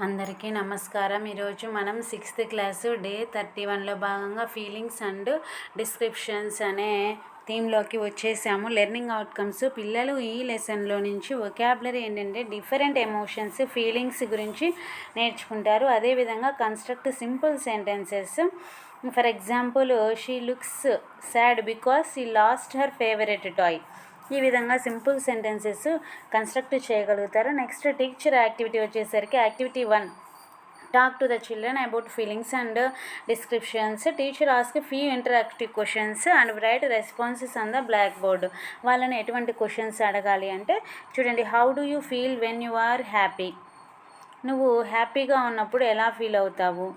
అందరికీ నమస్కారం. ఈరోజు మనం 6th క్లాసు డే 31లో భాగంగా ఫీలింగ్స్ అండ్ డిస్క్రిప్షన్స్ అనే థీమ్లోకి వచ్చేసాము. లెర్నింగ్ అవుట్కమ్స్ పిల్లలు ఈ లెసన్లో నుంచి వొకాబులరీ ఏంటంటే డిఫరెంట్ ఎమోషన్స్ ఫీలింగ్స్ గురించి నేర్చుకుంటారు. అదేవిధంగా construct simple sentences. For example, she looks sad because she lost her favourite toy. ఈ విధంగా సింపుల్ సెంటెన్సెస్ కన్స్ట్రక్ట్ చేయగలుగుతారు. నెక్స్ట్ టీచర్ యాక్టివిటీ వచ్చేసరికి activity 1, talk to the children about feelings and descriptions. Teacher ask few interactive questions and write responses on the blackboard. వాళ్ళని ఎటువంటి questions అడగాలి అంటే చూడండి, how do you feel when you are happy? నువ్వు హ్యాపీగా ఉన్నప్పుడు ఎలా ఫీల్ అవుతావు?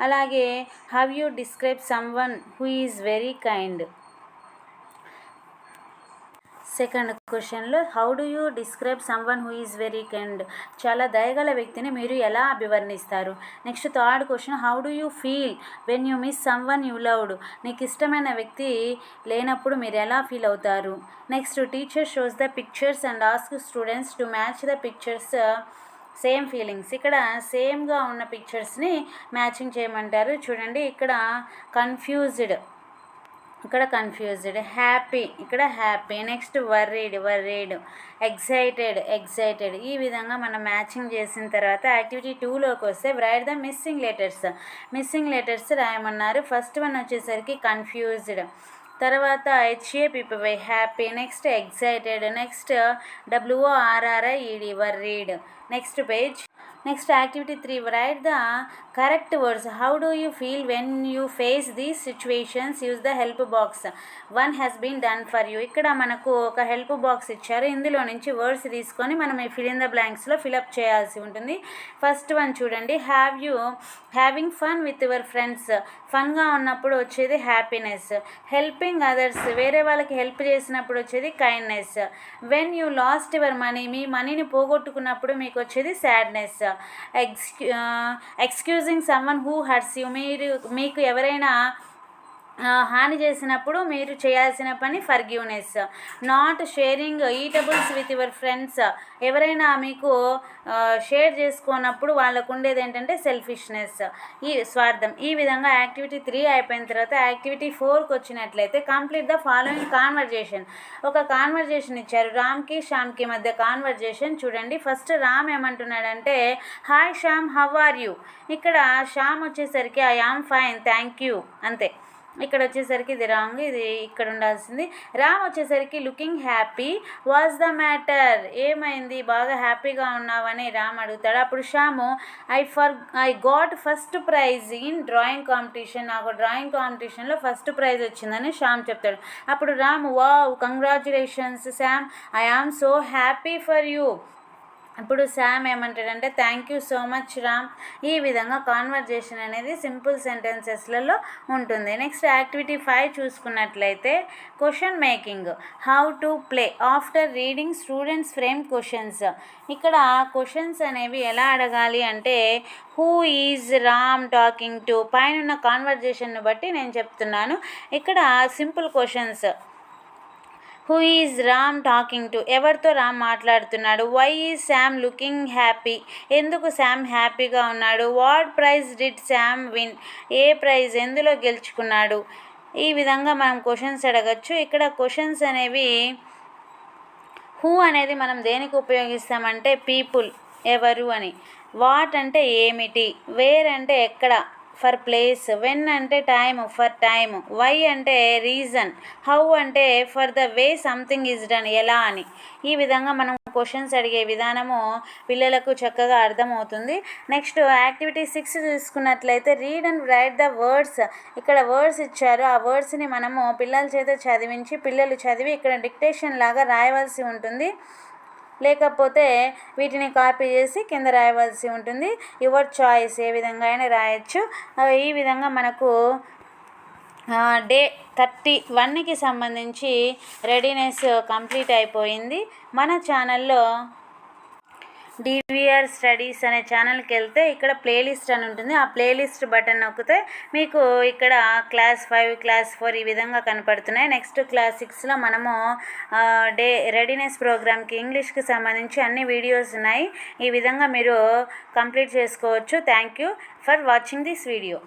అలాగే how you describe someone who is very kind. Second క్వశ్చన్లో, how do you describe someone who is very kind? చాలా దయగల వ్యక్తిని మీరు ఎలా అభివర్ణిస్తారు? Next third question, how do you feel when you miss someone you loved? నీకు ఇష్టమైన వ్యక్తి లేనప్పుడు మీరు ఎలా ఫీల్ అవుతారు? Next teacher shows the pictures and ask students to match the pictures same feelings. ఇక్కడ సేమ్గా ఉన్న పిక్చర్స్ని మ్యాచింగ్ చేయమంటారు. చూడండి, ఇక్కడ కన్ఫ్యూజ్డ్, ఇక్కడ కన్ఫ్యూజ్డ్, హ్యాపీ, ఇక్కడ హ్యాపీ, నెక్స్ట్ వర్రీడ్, ఎగ్జైటెడ్. ఈ విధంగా మనం మ్యాచింగ్ చేసిన తర్వాత యాక్టివిటీ 2లోకి వస్తే రైట్ ద మిస్సింగ్ లెటర్స్ రాయమన్నారు. ఫస్ట్ వన్ వచ్చేసరికి కన్ఫ్యూజ్డ్, తర్వాత HAPPY happy, next excited, next WORRIED worried. Next page. Next activity 3, write the correct words. How do you feel when you face these situations? Use the help box. One has been done for you. ఇక్కడ మనకు ఒక help box ఇచ్చారు. ఇందులో నుంచి words తీసుకొని మనం ఈ fill in the బ్లాంక్స్లో ఫిలప్ చేయాల్సి ఉంటుంది. ఫస్ట్ వన్ చూడండి, having fun with your friends. ఫన్గా ఉన్నప్పుడు వచ్చేది హ్యాపీనెస్. హెల్పింగ్ అదర్స్, వేరే వాళ్ళకి హెల్ప్ చేసినప్పుడు వచ్చేది kindness. When you lost your money, మీ మనీని పోగొట్టుకున్నప్పుడు మీకు వచ్చేది sadness. Excusing someone who hurts you, మీకు ఎవరైనా హాని చేసినప్పుడు మీరు చేయాల్సిన పని forgiveness. Not sharing eatables with your friends, ఎవరైనా మీకు షేర్ చేసుకున్నప్పుడు వాళ్ళకు ఉండేది ఏంటంటే సెల్ఫిష్నెస్, ఈ స్వార్థం. ఈ విధంగా యాక్టివిటీ 3 అయిపోయిన తర్వాత యాక్టివిటీ 4కి వచ్చినట్లయితే కంప్లీట్ ద ఫాలోయింగ్ కాన్వర్జేషన్. ఒక కాన్వర్జేషన్ ఇచ్చారు, రామ్కి శ్యామ్కి మధ్య కాన్వర్జేషన్. చూడండి, ఫస్ట్ రామ్ ఏమంటున్నాడంటే, hi Shyam, how are you? ఇక్కడ శ్యామ్ వచ్చేసరికి I am fine thank you అంతే. ఇక్కడ వచ్చేసరికి ఇది రాంగ్, ఇది ఇక్కడ ఉండాల్సింది. రామ్ వచ్చేసరికి looking happy, was the matter? ఏమైంది, బాగా హ్యాపీగా ఉన్నావని రామ్ అడుగుతాడు. అప్పుడు Shyam, I got first prize in drawing competition, నాకు డ్రాయింగ్ కాంపిటీషన్లో ఫస్ట్ ప్రైజ్ వచ్చిందని శ్యామ్ చెప్తాడు. అప్పుడు Ram, wow congratulations Shyam, I am so happy for you. ఇప్పుడు శామ్ ఏమంటాడంటే, thank you so much Ram. ఈ విధంగా కాన్వర్జేషన్ అనేది సింపుల్ సెంటెన్సెస్లలో ఉంటుంది. నెక్స్ట్ యాక్టివిటీ 5 చూసుకున్నట్లయితే question making. How to play. After reading students frame questions. ఇక్కడ క్వశ్చన్స్ అనేవి ఎలా అడగాలి అంటే, who is Ram talking to, పైన కాన్వర్జేషన్ను బట్టి నేను చెప్తున్నాను. ఇక్కడ simple questions. Who is Ram talking to, ఎవరితో రామ్ మాట్లాడుతున్నాడు. Why is Sam looking happy, ఎందుకు శామ్ హ్యాపీగా ఉన్నాడు. What prize did Sam win, ఏ ప్రైజ్ ఎందులో గెలుచుకున్నాడు. ఈ విధంగా మనం క్వశ్చన్స్ అడగచ్చు. ఇక్కడ క్వశ్చన్స్ అనేవి హూ అనేది మనం దేనికి ఉపయోగిస్తామంటే పీపుల్, ఎవరు అని. వాట్ అంటే ఏమిటి, వేర్ అంటే ఎక్కడ, ఫర్ ప్లేస్, వెన్ అంటే టైమ్, ఫర్ టైమ్, వై అంటే రీజన్, హౌ అంటే for the way something is done, ఎలా అని. ఈ విధంగా మనం క్వశ్చన్స్ అడిగే విధానము పిల్లలకు చక్కగా అర్థమవుతుంది. నెక్స్ట్ యాక్టివిటీ 6 చూసుకున్నట్లయితే read and right the words. ఇక్కడ వర్డ్స్ ఇచ్చారు, ఆ వర్డ్స్ని మనము పిల్లల చేత చదివించి పిల్లలు చదివి ఇక్కడ డిక్టేషన్ లాగా రాయవలసి ఉంటుంది. లేకపోతే వీటిని కాపీ చేసి కింద రాయవలసి ఉంటుంది. యువర్ చాయిస్, ఏ విధంగా అయినా రాయొచ్చు. ఈ విధంగా మనకు డే 31కి సంబంధించి రెడీనెస్ కంప్లీట్ అయిపోయింది. మన ఛానల్లో డివిఆర్ స్టడీస్ అనే ఛానల్కి వెళ్తే ఇక్కడ ప్లేలిస్ట్ అని ఉంటుంది. ఆ ప్లేలిస్ట్ బటన్ నొక్కితే మీకు ఇక్కడ క్లాస్ 5, క్లాస్ 4 ఈ విధంగా కనపడుతున్నాయి. నెక్స్ట్ క్లాస్ 6లో మనము రెడీనెస్ ప్రోగ్రామ్కి ఇంగ్లీష్కి సంబంధించి అన్ని వీడియోస్ ఉన్నాయి. ఈ విధంగా మీరు కంప్లీట్ చేసుకోవచ్చు. Thank you for watching this video.